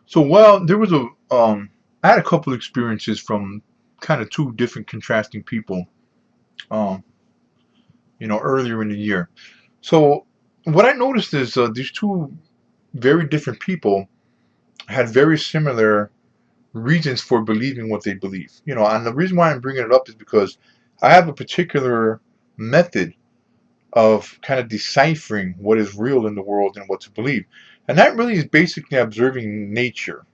So, well, there was I had a couple experiences from kind of two different contrasting people, um, earlier in the year. So, what I noticed is these two very different people had very similar reasons for believing what they believe. And the reason why I'm bringing it up is because I have a particular method of kind of deciphering what is real in the world and what to believe. And that really is basically observing nature.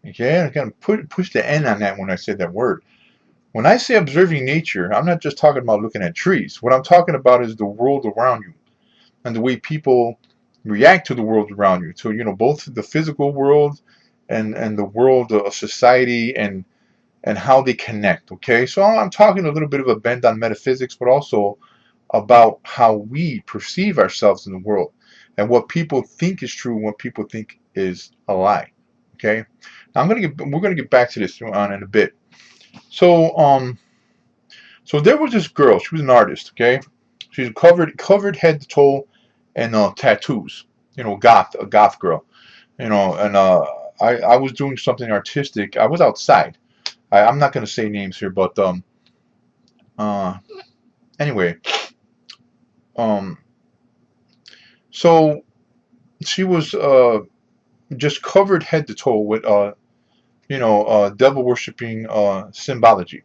Okay, I kind of push the N on that when I said that word. When I say observing nature, I'm not just talking about looking at trees. What I'm talking about is the world around you and the way people react to the world around you. So, both the physical world and the world of society and how they connect. Okay, so I'm talking a little bit of a bend on metaphysics, but also about how we perceive ourselves in the world and what people think is true and what people think is a lie. Okay, now we're gonna get back to this on in a bit. So so there was this girl. She was an artist. Okay, she's covered head to toe in tattoos. A goth girl. And I was doing something artistic. I was outside. I'm not gonna say names here, but uh anyway, um so she was just covered head to toe with devil worshipping symbology,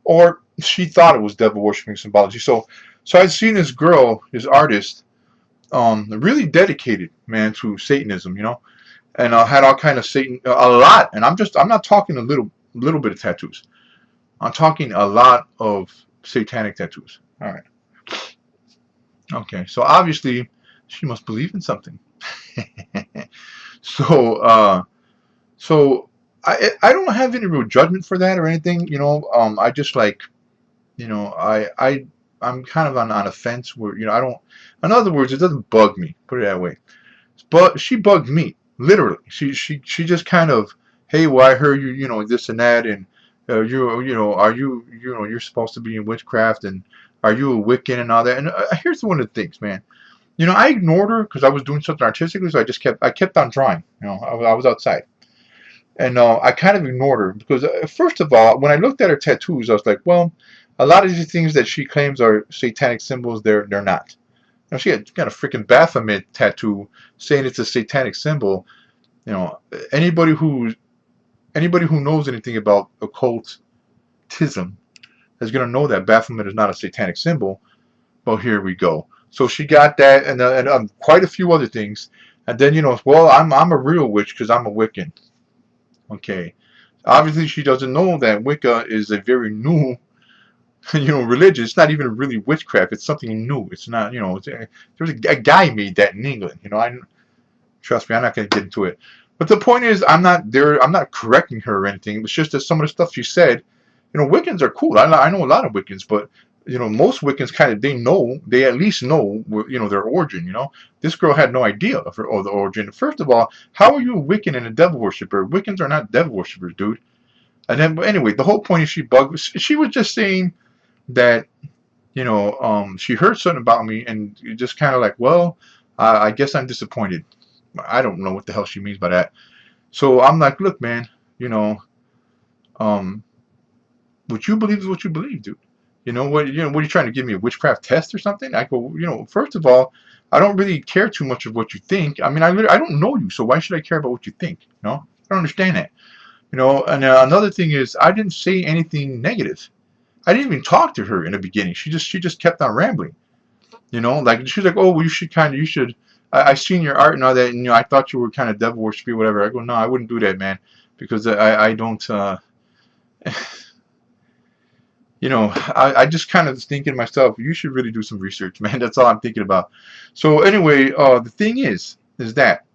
or she thought it was devil worshipping symbology. So I'd seen this girl, this artist, really dedicated, man, to Satanism, and had all kind of Satan, a lot. And I'm not talking a little bit of tattoos. I'm talking a lot of satanic tattoos. All right. Okay. So obviously, she must believe in something. so so I don't have any real judgment for that or anything. I just like, I'm kind of on a fence where, I don't. In other words, it doesn't bug me. Put it that way. But she bugged me, literally. She just kind of, hey, well, I heard you, this and that, and are you're supposed to be in witchcraft, and are you a Wiccan and all that? And here's one of the things, man. I ignored her because I was doing something artistically, so I kept on drawing. I was outside, and I kind of ignored her because, first of all, when I looked at her tattoos, I was like, well, a lot of these things that she claims are satanic symbols, they're not. She got a freaking Baphomet tattoo saying it's a satanic symbol. You know, anybody who anybody who knows anything about occultism is going to know that Baphomet is not a satanic symbol. Well, here we go. So she got that, and quite a few other things. And then, well, I'm a real witch because I'm a Wiccan. Okay, obviously she doesn't know that Wicca is a very new religion. It's not even really witchcraft. It's something new. It's not, there's a guy made that in England. I trust me. I'm not going to get into it. But the point is, I'm not there. I'm not correcting her or anything. It's just that some of the stuff she said, Wiccans are cool. I know a lot of Wiccans, but most Wiccans kind of they at least know their origin. This girl had no idea of the origin. First of all, how are you a Wiccan and a devil worshiper? Wiccans are not devil worshippers, dude. And then, but anyway, the whole point is she bugged. She was just saying that she heard something about me and just kind of like, well, I guess I'm disappointed. I don't know what the hell she means by that. So I'm like, look, man, you know, um, what you believe is what you believe, dude. What are you trying to give me a witchcraft test or something? I go, first of all, I don't really care too much of what you think. I mean, I don't know you, so why should I care about what you think? I don't understand that. And another thing is, I didn't say anything negative. I didn't even talk to her in the beginning. She just kept on rambling. Like she's like, oh, well, you should. I seen your art and all that, and I thought you were kind of devil worshiping, whatever. I go, no, I wouldn't do that, man, because I don't. I just kind of thinking to myself, you should really do some research, man. That's all I'm thinking about. So anyway, the thing is that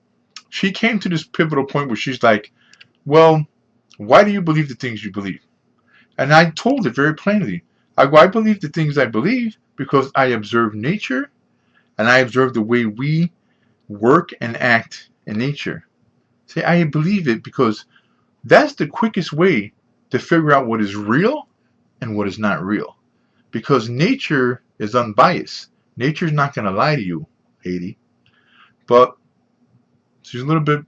she came to this pivotal point where she's like, well, why do you believe the things you believe? And I told her very plainly, I believe the things I believe because I observe nature and I observe the way we work and act in nature. See, I believe it because that's the quickest way to figure out what is real and what is not real. Because nature is unbiased. Nature's not going to lie to you, lady. But she's a little bit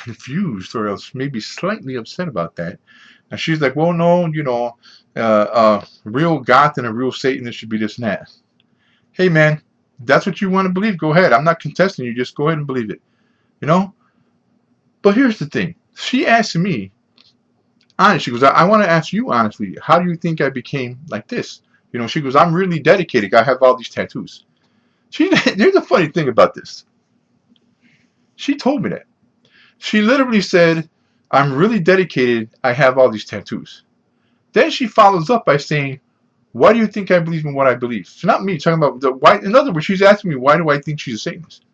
confused or else maybe slightly upset about that. And she's like, well, no, real goth and a real Satanist should be this and that. Hey, man, if that's what you want to believe, go ahead. I'm not contesting you. Just go ahead and believe it, you know? But here's the thing. She asked me, honestly, she goes, I want to ask you honestly, how do you think I became like this? She goes, I'm really dedicated. I have all these tattoos. There's a funny thing about this. She told me that. She literally said, I'm really dedicated. I have all these tattoos. Then she follows up by saying, why do you think I believe in what I believe? It's not me talking about the why. In other words, she's asking me, why do I think she's a Satanist?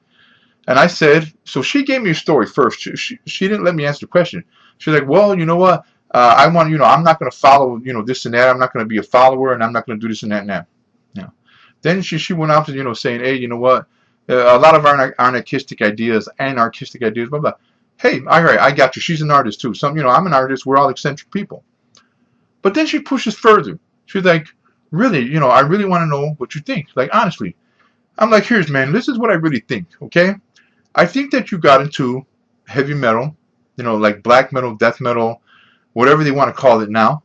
And I said, so she gave me a story first. She didn't let me answer the question. She's like, well, you know what? I want, I'm not going to follow, this and that. I'm not going to be a follower, and I'm not going to do this and that now. Then she went off to, saying, hey, you know what? A lot of our anarchistic ideas, blah, blah. Hey, all right, I got you. She's an artist too. I'm an artist. We're all eccentric people. But then she pushes further. She's like, really, I really want to know what you think. Like, honestly. I'm like, here's, man, this is what I really think, okay? I think that you got into heavy metal, like black metal, death metal, whatever they want to call it now,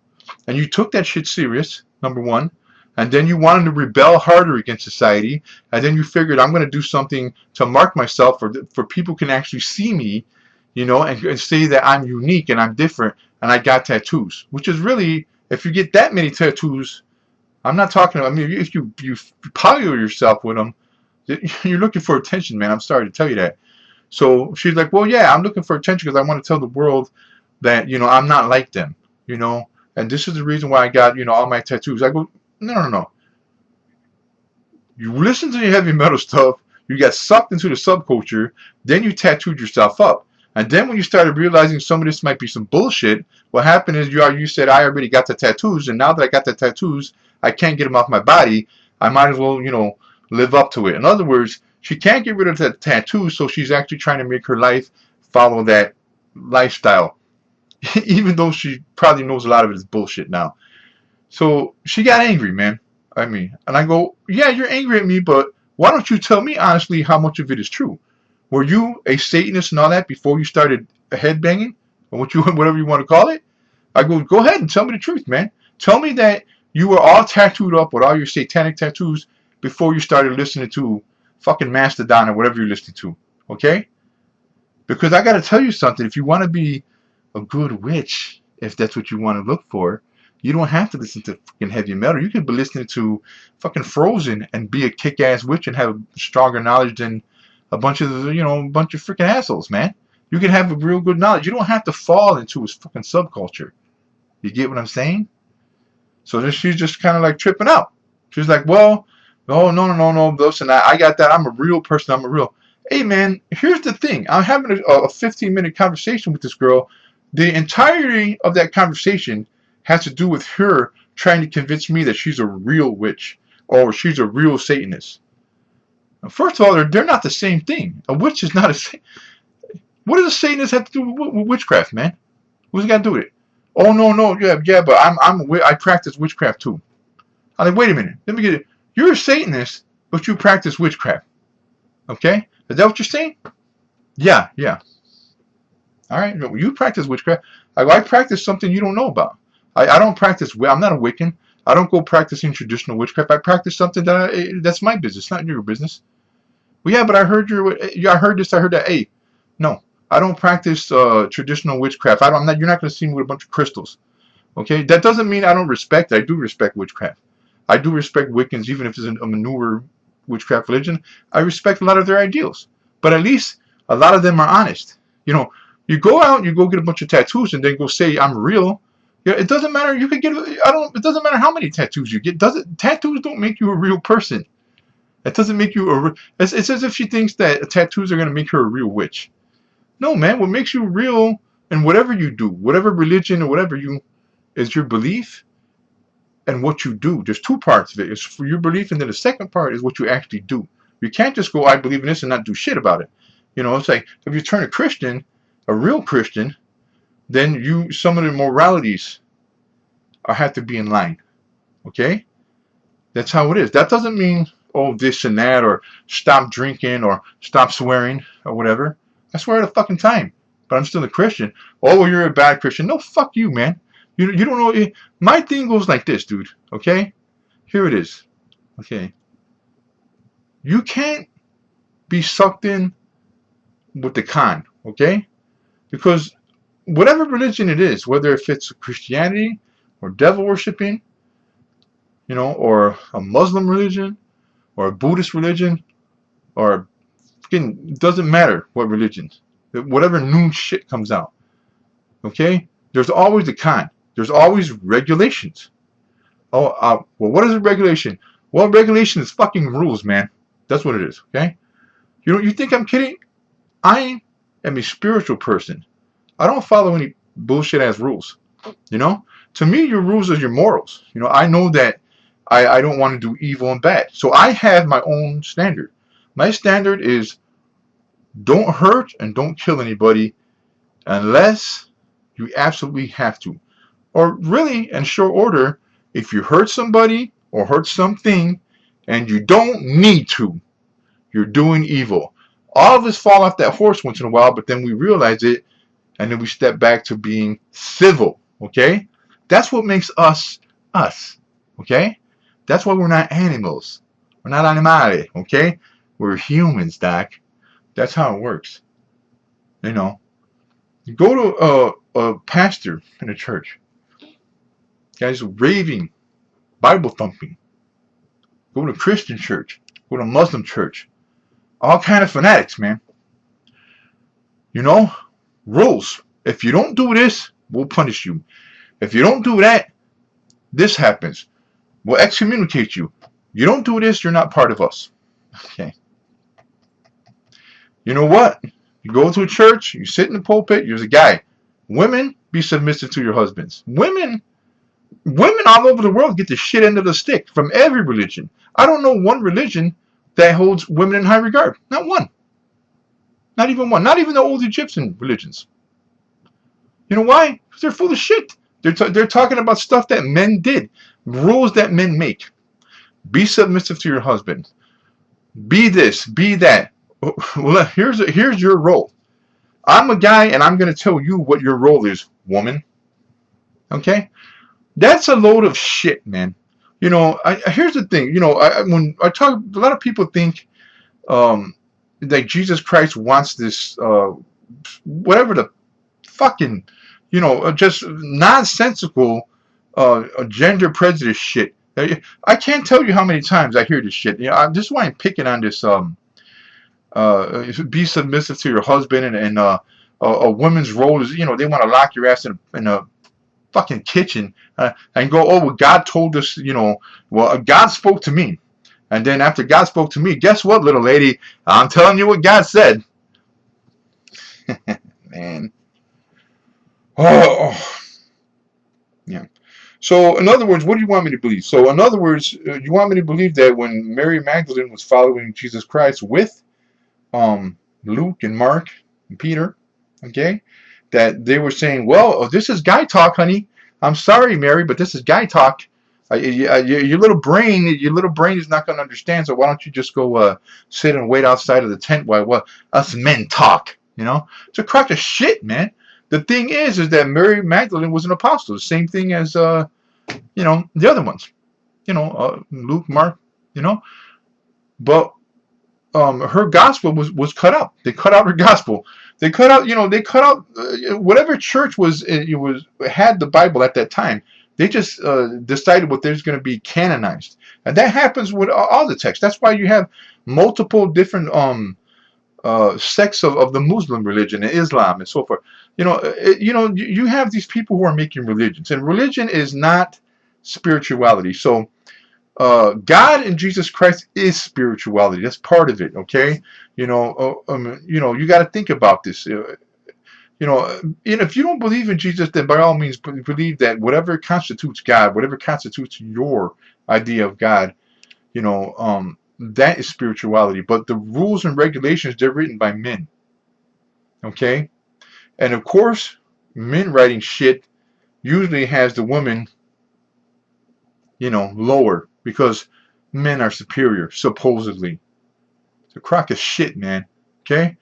and you took that shit serious, number one, and then you wanted to rebel harder against society, and then you figured I'm going to do something to mark myself for people can actually see me, and say that I'm unique and I'm different, and I got tattoos, which is really, if you get that many tattoos, I'm not talking about, if you polio yourself with them, you're looking for attention, man. I'm sorry to tell you that. So she's like, well, yeah, I'm looking for attention because I want to tell the world that, I'm not like them, and this is the reason why I got, all my tattoos. I go, no. You listen to the heavy metal stuff, you got sucked into the subculture, then you tattooed yourself up. And then when you started realizing some of this might be some bullshit, what happened is you said, I already got the tattoos, and now that I got the tattoos, I can't get them off my body. I might as well, live up to it. In other words, she can't get rid of the tattoo, so she's actually trying to make her life follow that lifestyle. Even though she probably knows a lot of it is bullshit now. So she got angry, man. And I go, yeah, you're angry at me, but why don't you tell me honestly how much of it is true? Were you a Satanist and all that before you started headbanging? Or whatever you want to call it? I go ahead and tell me the truth, man. Tell me that you were all tattooed up with all your satanic tattoos before you started listening to fucking Mastodon or whatever you're listening to. Okay? Because I gotta tell you something. If you want to be a good witch, if that's what you want to look for, you don't have to listen to fucking heavy metal. You could be listening to fucking Frozen and be a kick-ass witch and have stronger knowledge than a bunch of freaking assholes, man. You can have a real good knowledge. You don't have to fall into his fucking subculture. You get what I'm saying? So then she's just kind of like tripping out. She's like, well, no, this and that. I got that. I'm a real person. Hey, man, here's the thing. I'm having a 15-minute conversation with this girl. The entirety of that conversation has to do with her trying to convince me that she's a real witch or she's a real Satanist. Now, first of all, they're not the same thing. A witch is not a. What does a Satanist have to do with witchcraft, man? What's it got to do with it? Oh no, yeah, but I practice witchcraft too. I'm like, wait a minute, let me get it. You're a Satanist, but you practice witchcraft. Okay, is that what you're saying? Yeah. All right, you practice witchcraft. I practice something you don't know about. I don't practice. I'm not a Wiccan. I don't go practicing traditional witchcraft. I practice something that's my business, not your business. Well, yeah, but I heard I heard this. I heard that. Hey, no, I don't practice traditional witchcraft. You're not going to see me with a bunch of crystals. Okay, that doesn't mean I don't respect it. I do respect witchcraft. I do respect Wiccans, even if it's a newer witchcraft religion. I respect a lot of their ideals, but at least a lot of them are honest. You go out and you go get a bunch of tattoos and then go say I'm real. Yeah, it doesn't matter. You could get. It doesn't matter how many tattoos you get. Tattoos don't make you a real person. It doesn't make you a. It's as if she thinks that tattoos are going to make her a real witch. No, man. What makes you real and whatever you do, whatever religion or whatever is your belief and what you do. There's two parts of it. It's for your belief, and then the second part is what you actually do. You can't just go, I believe in this, and not do shit about it. It's like if you turn a Christian, a real Christian, then some of the moralities have to be in line. Okay? That's how it is. That doesn't mean, oh, this and that, or stop drinking, or stop swearing, or whatever. I swear at a fucking time. but I'm still a Christian. Oh, well, you're a bad Christian. No, fuck you, man. You don't know. My thing goes like this, dude. Okay? Here it is. Okay? You can't be sucked in with the con. Okay? Because whatever religion it is, whether if it's Christianity or devil worshipping, or a Muslim religion or a Buddhist religion or it doesn't matter what religion, whatever new shit comes out, okay? There's always a con. There's always regulations. Oh, well, what is a regulation? Well, regulation is fucking rules, man. That's what it is, okay? You think I'm kidding? I am a spiritual person. I don't follow any bullshit ass rules. To me, your rules are your morals. I know that I don't want to do evil and bad. So I have my own standard. My standard is don't hurt and don't kill anybody unless you absolutely have to. Or really, in short order, if you hurt somebody or hurt something and you don't need to, you're doing evil. All of us fall off that horse once in a while, but then we realize it and then we step back to being civil, okay? That's what makes us us, okay? That's why we're not animals. We're not animali, okay? We're humans, Doc. That's how it works. You go to a pastor in a church, guys raving, Bible thumping. Go to a Christian church, go to a Muslim church. All kind of fanatics, man. Rules. If you don't do this, we'll punish you. If you don't do that, this happens. We'll excommunicate you. You don't do this, you're not part of us. Okay. You know what? You go to a church, you sit in the pulpit, you're a guy. Women, be submissive to your husbands. Women all over the world get the shit end of the stick from every religion. I don't know one religion that holds women in high regard. Not one. Not even one. Not even the old Egyptian religions. You know why? Because they're full of shit. They're talking about stuff that men did. Rules that men make. Be submissive to your husband. Be this. Be that. Well, here's your role. I'm a guy and I'm going to tell you what your role is, woman. Okay? That's a load of shit, man. Here's the thing. When I talk, a lot of people think that Jesus Christ wants this, whatever the fucking, just nonsensical gender prejudice shit. I can't tell you how many times I hear this shit. This is why I'm picking on this. Be submissive to your husband, and a woman's role is, they want to lock your ass in a fucking kitchen and go, oh, well, God told us, well, God spoke to me. And then after God spoke to me, guess what, little lady? I'm telling you what God said. Man. Oh. Yeah. So, in other words, what do you want me to believe? So, in other words, you want me to believe that when Mary Magdalene was following Jesus Christ with Luke and Mark and Peter, okay, that they were saying, well, this is guy talk, honey. I'm sorry, Mary, but this is guy talk. Your little brain is not going to understand. So why don't you just go sit and wait outside of the tent while us men talk? It's a crock of shit, man. The thing is that Mary Magdalene was an apostle, the same thing as the other ones. Luke, Mark. But her gospel was cut out. They cut out her gospel. They cut out, whatever church had the Bible at that time. They just decided what there's going to be canonized, and that happens with all the texts. That's why you have multiple different sects of the Muslim religion and Islam and so forth. You have these people who are making religions, and religion is not spirituality. So God and Jesus Christ is spirituality. That's part of it. Okay, you got to think about this. If you don't believe in Jesus, then by all means believe that whatever constitutes God, whatever constitutes your idea of God, that is spirituality. But the rules and regulations, they're written by men. Okay, and of course, men writing shit usually has the woman, lower, because men are superior, supposedly. It's a crock of shit, man. Okay?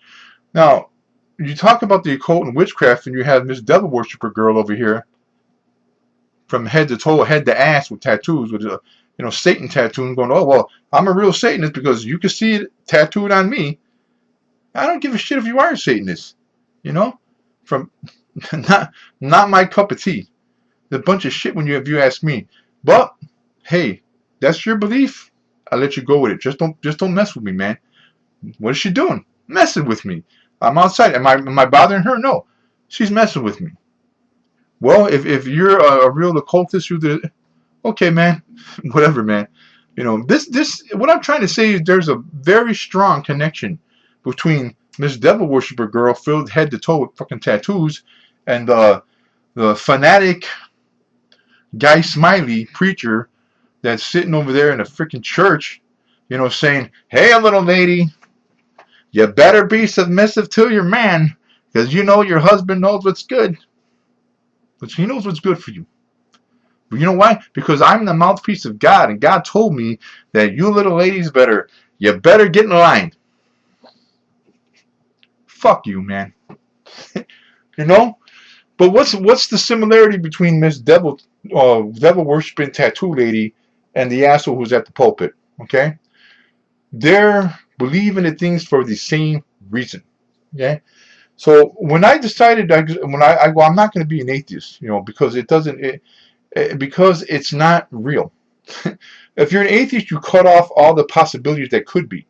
Now, you talk about the occult and witchcraft, and you have Miss Devil Worshipper girl over here, from head to toe, head to ass, with tattoos, with a Satan tattoo, and going, oh well, I'm a real Satanist because you can see it tattooed on me. I don't give a shit if you are a Satanist, you know, from not my cup of tea. It's a bunch of shit when if you ask me. But hey, that's your belief. I'll let you go with it. Just don't mess with me, man. What is she doing? Messing with me. I'm outside. Am I bothering her? No. She's messing with me. Well, if you're a real occultist, okay, man. Whatever, man. This what I'm trying to say is there's a very strong connection between Miss Devil Worshipper girl filled head to toe with fucking tattoos and the fanatic guy Smiley preacher that's sitting over there in a freaking church, saying, hey, little lady, you better be submissive to your man, because your husband knows what's good. But he knows what's good for you. But you know why? Because I'm the mouthpiece of God, and God told me that you little ladies you better get in line. Fuck you, man. you know? But what's the similarity between Miss Devil worshipping tattoo lady and the asshole who's at the pulpit? Okay? They're believing in things for the same reason. Okay? So when I decided, I'm not going to be an atheist, because because it's not real. If you're an atheist, you cut off all the possibilities that could be.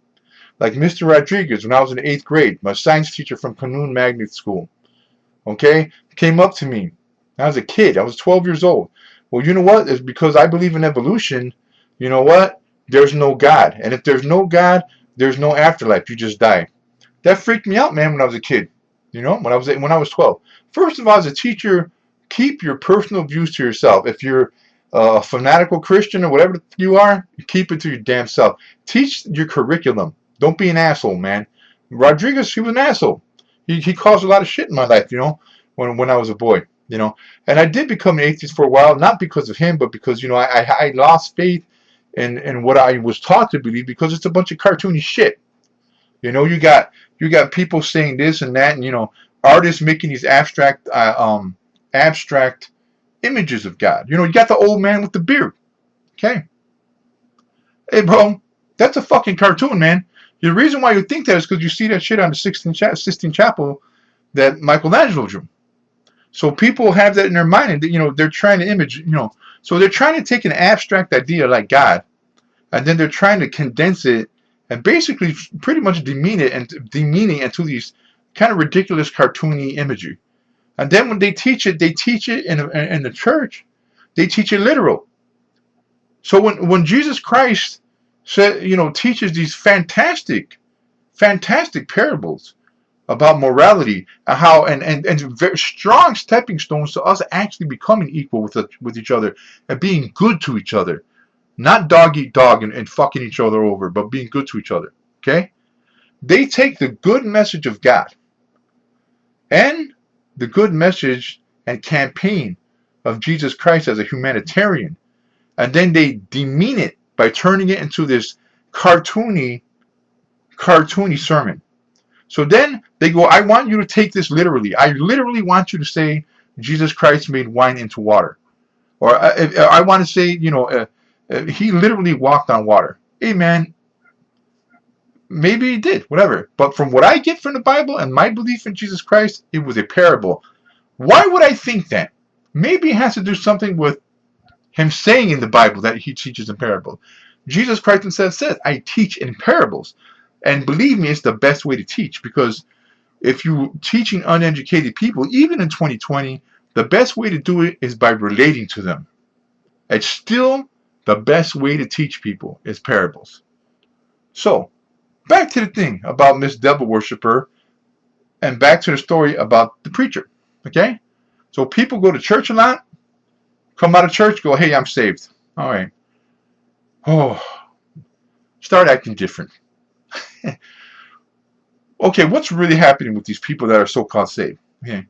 Like Mr. Rodriguez, when I was in 8th grade, my science teacher from Canoon Magnet School, okay, came up to me. I was a kid. I was 12 years old. Well, you know what? It's because I believe in evolution. You know what? There's no God. And if there's no God, there's no afterlife. You just die. That freaked me out, man, when I was a kid. When I was 12. First of all, as a teacher, keep your personal views to yourself. If you're a fanatical Christian or whatever you are, keep it to your damn self. Teach your curriculum. Don't be an asshole, man. Rodriguez, he was an asshole. He caused a lot of shit in my life, when I was a boy, And I did become an atheist for a while, not because of him, but because, I lost faith in what I was taught to believe, because it's a bunch of cartoony shit. You got people saying this and that, and artists making these abstract images of God. You got the old man with the beard. Okay. Hey, bro, that's a fucking cartoon, man. The reason why you think that is because you see that shit on the Sistine Chapel that Michelangelo drew. So people have that in their mind, and they're trying to image, so they're trying to take an abstract idea like God, and then they're trying to condense it and basically pretty much demean it into these kind of ridiculous cartoony imagery. And then when they teach it in the church, they teach it literal. So when Jesus Christ teaches these fantastic parables about morality, and very strong stepping stones to us actually becoming equal with each other and being good to each other. Not dog eat dog and fucking each other over, but being good to each other. Okay? They take the good message of God and the good message and campaign of Jesus Christ as a humanitarian, and then they demean it by turning it into this cartoony sermon. So then they go, I want you to take this literally. I literally want you to say Jesus Christ made wine into water. Or I want to say, he literally walked on water. Hey, man, maybe he did, whatever. But from what I get from the Bible and my belief in Jesus Christ, it was a parable. Why would I think that? Maybe it has to do something with him saying in the Bible that he teaches in parables. Jesus Christ himself says, I teach in parables. And believe me, it's the best way to teach, because if you're teaching uneducated people, even in 2020, the best way to do it is by relating to them. It's still the best way to teach people is parables. So, back to the thing about Miss Devil Worshipper, and back to the story about the preacher. Okay? So people go to church a lot, come out of church, go, hey, I'm saved. All right. Oh, start acting different. Okay, what's really happening with these people that are so-called saved? Okay.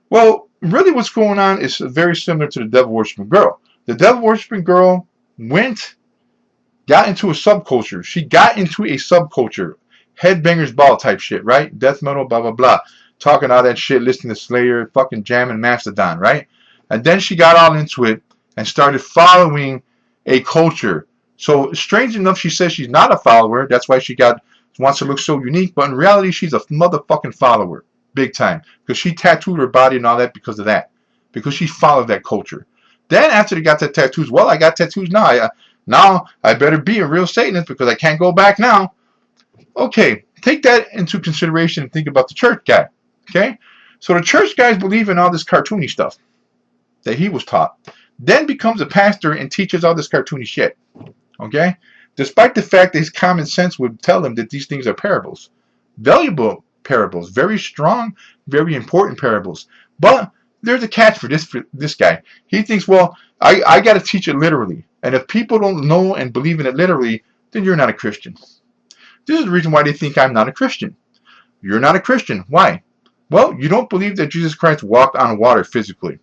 Well, really what's going on is very similar to the devil worshiping girl. The devil worshiping girl got into a subculture. She got into a subculture. Headbangers ball type shit, right? Death metal, blah, blah, blah. talking all that shit, listening to Slayer, fucking jamming Mastodon, right? And then she got all into it and started following a culture. So strange enough, she says she's not a follower. That's why she wants to look so unique. But in reality, she's a motherfucking follower, big time, because she tattooed her body and all that because of that, because she followed that culture. Then after they got the tattoos, well, I got tattoos now. Now I better be a real Satanist because I can't go back now. Okay, take that into consideration and think about the church guy. Okay, so the church guys believe in all this cartoony stuff that he was taught, then becomes a pastor and teaches all this cartoony shit. Okay, despite the fact that his common sense would tell him that these things are parables, valuable parables, very strong, very important parables. But there's a catch for this guy. He thinks, well, I got to teach it literally, and if people don't know and believe in it literally, then you're not a Christian. This is the reason why they think I'm not a Christian. You're not a Christian. Why? Well, you don't believe that Jesus Christ walked on water physically.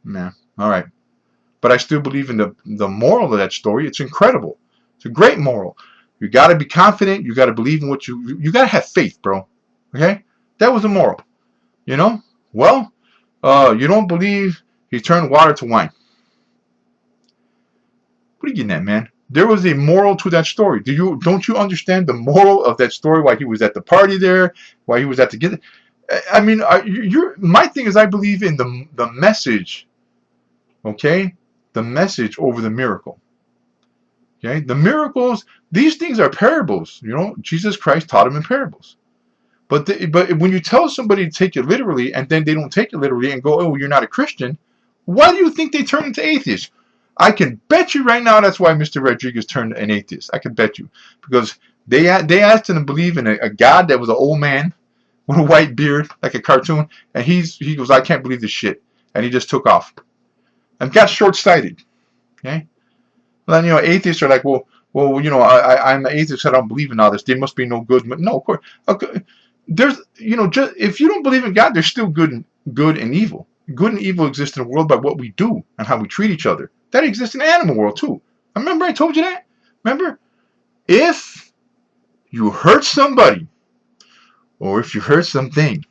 Nah, all right. But I still believe in the moral of that story. It's incredible. It's a great moral. You got to be confident. You got to believe in what you got to have faith, bro. Okay? That was the moral. You know? Well, you don't believe he turned water to wine. What are you getting at, man? There was a moral to that story. Don't you understand the moral of that story? Why he was at the party there? Why he was at the get? I mean, my thing is I believe in the message. Okay, the message over the miracle. Okay, the miracles. These things are parables. You know, Jesus Christ taught them in parables. But when you tell somebody to take it literally, and then they don't take it literally and go, "Oh, you're not a Christian," why do you think they turn into atheists? I can bet you right now that's why Mr. Rodriguez turned an atheist. I can bet you. Because they asked him to believe in a God that was an old man with a white beard, like a cartoon, and he goes, I can't believe this shit. And he just took off. And got short-sighted. Okay? Well, then, atheists are like, well, I'm an atheist, so I don't believe in all this. There must be no good. No, of course. Okay. There's, just if you don't believe in God, there's still good and evil. Good and evil exist in the world by what we do and how we treat each other. That exists in the animal world too. Remember I told you that? Remember? If you hurt somebody or if you hurt something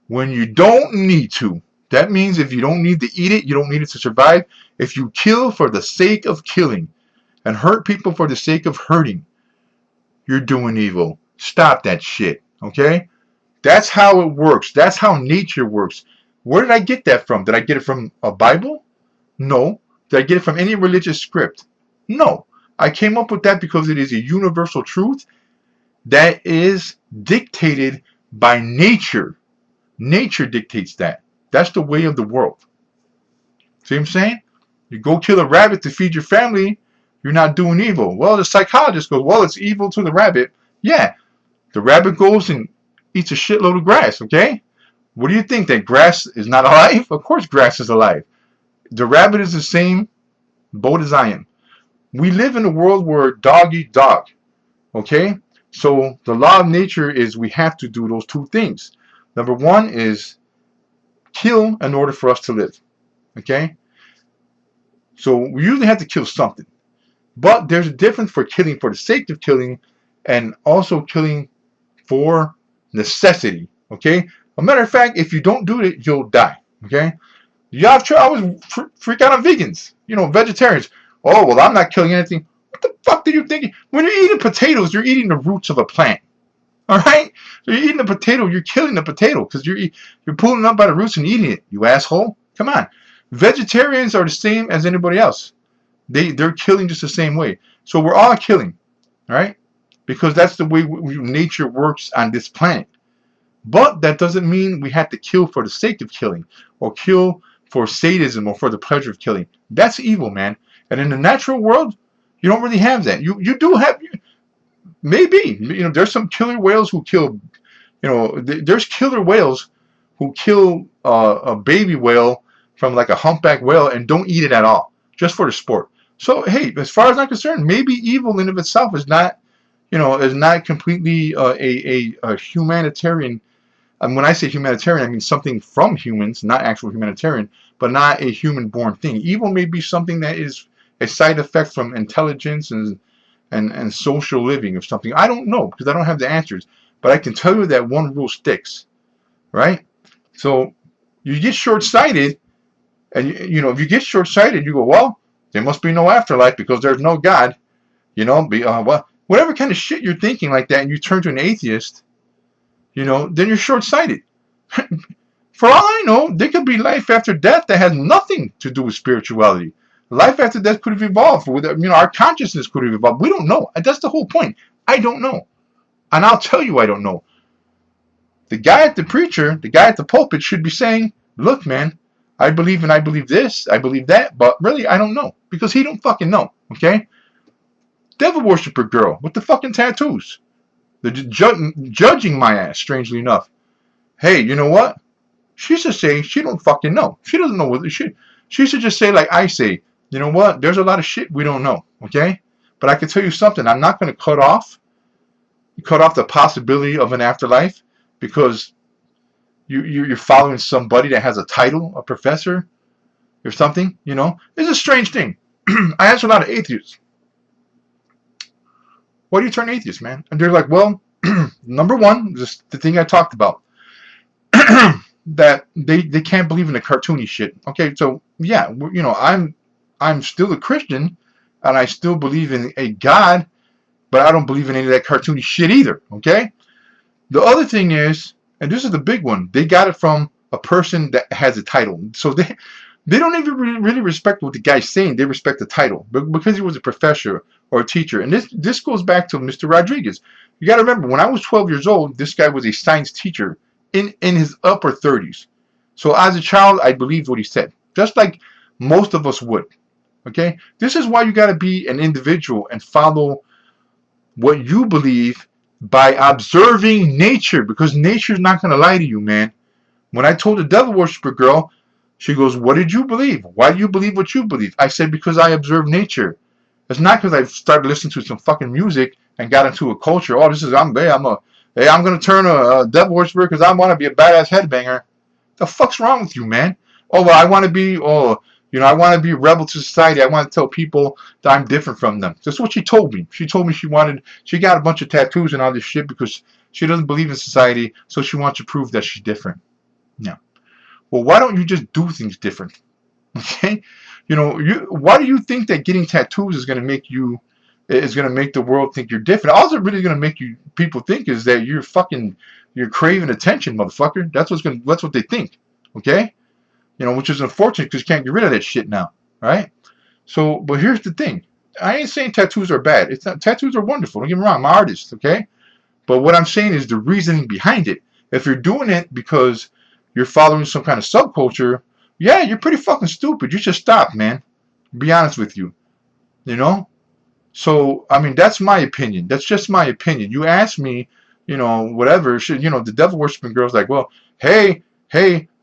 when you don't need to, that means if you don't need to eat it, you don't need it to survive. If you kill for the sake of killing and hurt people for the sake of hurting, you're doing evil. Stop that shit, okay? That's how it works. That's how nature works. Where did I get that from? Did I get it from a Bible? No. Did I get it from any religious script? No. I came up with that because it is a universal truth that is dictated by nature. Nature dictates that. That's the way of the world. See what I'm saying? You go kill a rabbit to feed your family, you're not doing evil. Well, the psychologist goes, well, it's evil to the rabbit. Yeah. The rabbit goes and eats a shitload of grass, okay? What do you think, that grass is not alive? Of course grass is alive. The rabbit is the same boat as I am. We live in a world where dog eat dog, okay? So the law of nature is we have to do those two things. Number one is kill in order for us to live, okay? So we usually have to kill something. But there's a difference for killing for the sake of killing and also killing for necessity, okay? A matter of fact, if you don't do it, you'll die, okay? I always freak out on vegans, vegetarians. Oh, well, I'm not killing anything. What the fuck do you think? When you're eating potatoes, you're eating the roots of a plant, all right? So you're eating the potato, you're killing the potato because you're pulling it up by the roots and eating it, you asshole. Come on. Vegetarians are the same as anybody else. They're killing just the same way. So we're all killing, all right? Because that's the way nature works on this planet. But that doesn't mean we have to kill for the sake of killing or kill for sadism or for the pleasure of killing. That's evil, man. And in the natural world, you don't really have that. You do have, maybe, there's some killer whales who kill, there's killer whales who kill a baby whale from like a humpback whale and don't eat it at all, just for the sport. So, hey, as far as I'm concerned, maybe evil in of itself is not, is not completely a humanitarian. And when I say humanitarian, I mean something from humans, not actual humanitarian, but not a human-born thing. Evil may be something that is a side effect from intelligence and social living or something. I don't know because I don't have the answers. But I can tell you that one rule sticks. right? So you get short-sighted, and if you get short-sighted, you go, well, there must be no afterlife because there's no God. Well, whatever kind of shit you're thinking like that, and you turn to an atheist, then you're short-sighted. For all I know, there could be life after death that has nothing to do with spirituality. Life after death could have evolved. Our consciousness could have evolved. We don't know. That's the whole point. I don't know. And I'll tell you I don't know. The guy at the preacher, the guy at the pulpit should be saying, look, man, I believe this, I believe that, but really I don't know. Because he don't fucking know, okay? Devil worshiper girl with the fucking tattoos. They're judging my ass, strangely enough. Hey, you know what? She should say she don't fucking know. She doesn't know what she should just say like I say, you know what? There's a lot of shit we don't know, okay? But I can tell you something. I'm not going to cut off the possibility of an afterlife because you're following somebody that has a title, a professor or something, It's a strange thing. I ask a lot of atheists, why do you turn atheist, man? And they're like, well, number one, just the thing I talked about. That they can't believe in the cartoony shit. Okay, so yeah, I'm still a Christian, and I still believe in a God, but I don't believe in any of that cartoony shit either. Okay. The other thing is, and this is the big one, they got it from a person that has a title. So they don't even really respect what the guy's saying. They respect the title, but because he was a professor or a teacher. And this goes back to Mr. Rodriguez. You got to remember, when I was 12 years old, this guy was a science teacher in his upper 30s. So as a child, I believed what he said, just like most of us would. Okay, this is why you got to be an individual and follow what you believe by observing nature, because nature's not going to lie to you, man. When I told the devil worshiper girl, she goes, what did you believe? Why do you believe what you believe? I said, because I observe nature. It's not because I started listening to some fucking music and got into a culture. Oh, I'm going to turn a devil worshiper because I want to be a badass headbanger. The fuck's wrong with you, man? Oh, well, I want to be, I want to be a rebel to society. I want to tell people that I'm different from them. That's what she told me. She told me she got a bunch of tattoos and all this shit because she doesn't believe in society, so she wants to prove that she's different. Yeah. Well, why don't you just do things different? Okay? Why do you think that getting tattoos is going to make the world think you're different? All it's really going to make people think is that you're craving attention, motherfucker. That's what they think. Okay? Which is unfortunate because you can't get rid of that shit now, right? So, but here's the thing. I ain't saying tattoos are bad. Tattoos are wonderful. Don't get me wrong. I'm an artist, okay? But what I'm saying is the reasoning behind it. If you're doing it because you're following some kind of subculture, yeah, you're pretty fucking stupid. You should stop, man. Be honest with you. So, I mean, that's my opinion. That's just my opinion. You ask me, whatever. The devil worshiping girl's like, well, hey,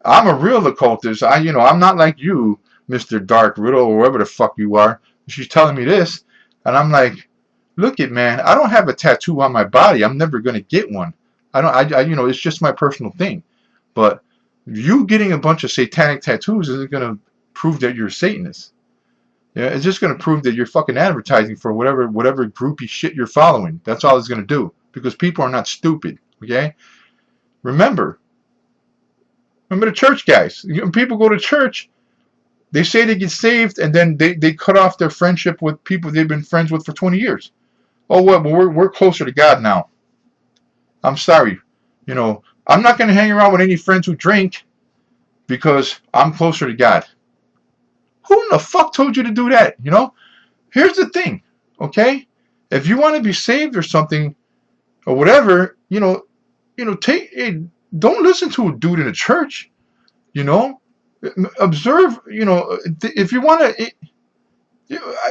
I'm a real occultist. I'm not like you, Mr. Dark Riddle, or whoever the fuck you are. She's telling me this, and I'm like, look it, man. I don't have a tattoo on my body. I'm never gonna get one. It's just my personal thing. But you getting a bunch of satanic tattoos isn't gonna prove that you're a Satanist. Yeah, it's just gonna prove that you're fucking advertising for whatever groupie shit you're following. That's all it's gonna do, because people are not stupid. Okay, remember the church guys. People go to church, they say they get saved, and then they cut off their friendship with people they've been friends with for 20 years. Oh, well, we're closer to God now. I'm sorry. I'm not going to hang around with any friends who drink because I'm closer to God. Who in the fuck told you to do that? Here's the thing, okay? If you want to be saved or something or whatever, don't listen to a dude in a church. Observe. If you want to,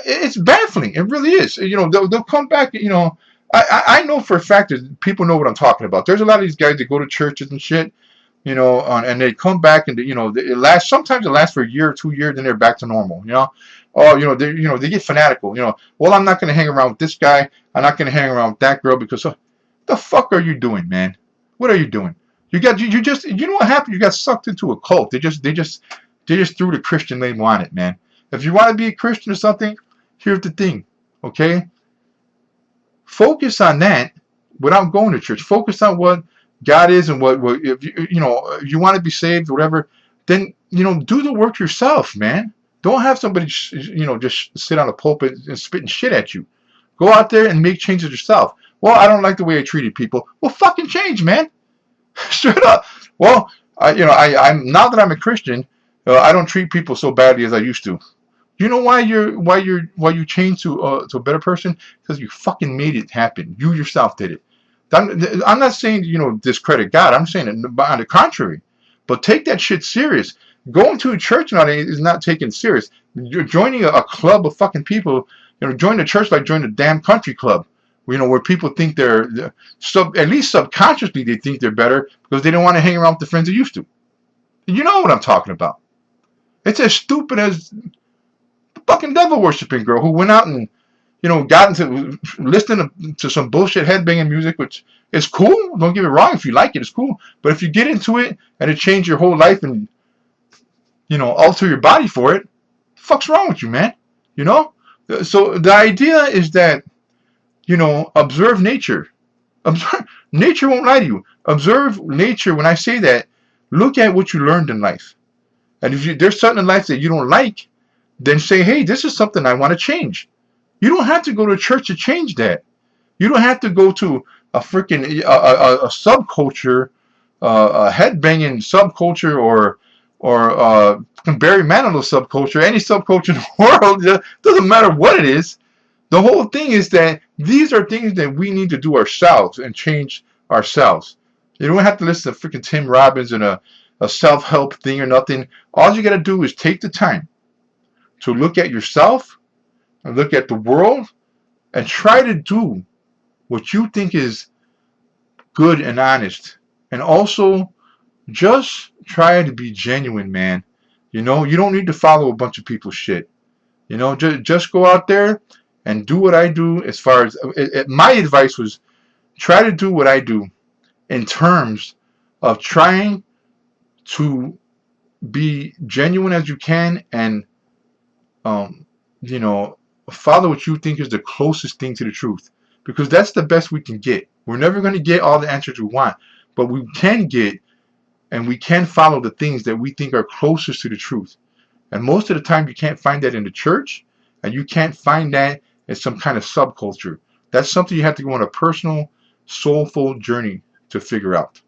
it's baffling. It really is. They'll come back. I know for a fact that people know what I'm talking about. There's a lot of these guys that go to churches and shit, and they come back and sometimes it lasts for a year or 2 years, then they're back to normal. They get fanatical. Well, I'm not going to hang around with this guy. I'm not going to hang around with that girl because the fuck are you doing, man? What are you doing? You know what happened? You got sucked into a cult. They just threw the Christian label on it, man. If you want to be a Christian or something, here's the thing, okay? Focus on that without going to church. Focus on what God is and what if you want to be saved or whatever, then do the work yourself, man. Don't have somebody just sit on a pulpit and spitting shit at you. Go out there and make changes yourself. Well, I don't like the way I treated people. Well, fucking change, man. Straight up. Well, I'm now that I'm a Christian, I don't treat people so badly as I used to. You know why you changed to a better person? Because you fucking made it happen. You yourself did it. I'm not saying discredit God. I'm saying on the contrary. But take that shit serious. Going to a church nowadays is not taken serious. You're joining a club of fucking people. Join the church like join the damn country club. Where people think they're at least subconsciously they think they're better because they don't want to hang around with the friends they used to. You know what I'm talking about. It's as stupid as the fucking devil worshipping girl who went out and got into listening to some bullshit headbanging music, which is cool. Don't get me wrong. If you like it, it's cool. But if you get into it and it change your whole life and alter your body for it, the fuck's wrong with you, man? You know. So the idea is that observe nature. Observe nature won't lie to you. Observe nature. When I say that, look at what you learned in life. And if there's something in life that you don't like, then say, hey, this is something I want to change. You don't have to go to church to change that. You don't have to go to a freaking a subculture, a headbanging subculture, or Barry Manilow subculture, any subculture in the world. It doesn't matter what it is. The whole thing is that these are things that we need to do ourselves and change ourselves. You don't have to listen to freaking Tim Robbins and a self-help thing or nothing. All you got to do is take the time to look at yourself and look at the world and try to do what you think is good and honest. And also just try to be genuine, man. You don't need to follow a bunch of people's shit. Just go out there and do what I do. As far as my advice was, try to do what I do in terms of trying to be genuine as you can and um, you know, follow what you think is the closest thing to the truth. Because that's the best we can get. We're never going to get all the answers we want, but we can get and we can follow the things that we think are closest to the truth. And most of the time, you can't find that in the church, and you can't find that in some kind of subculture. That's something you have to go on a personal, soulful journey to figure out.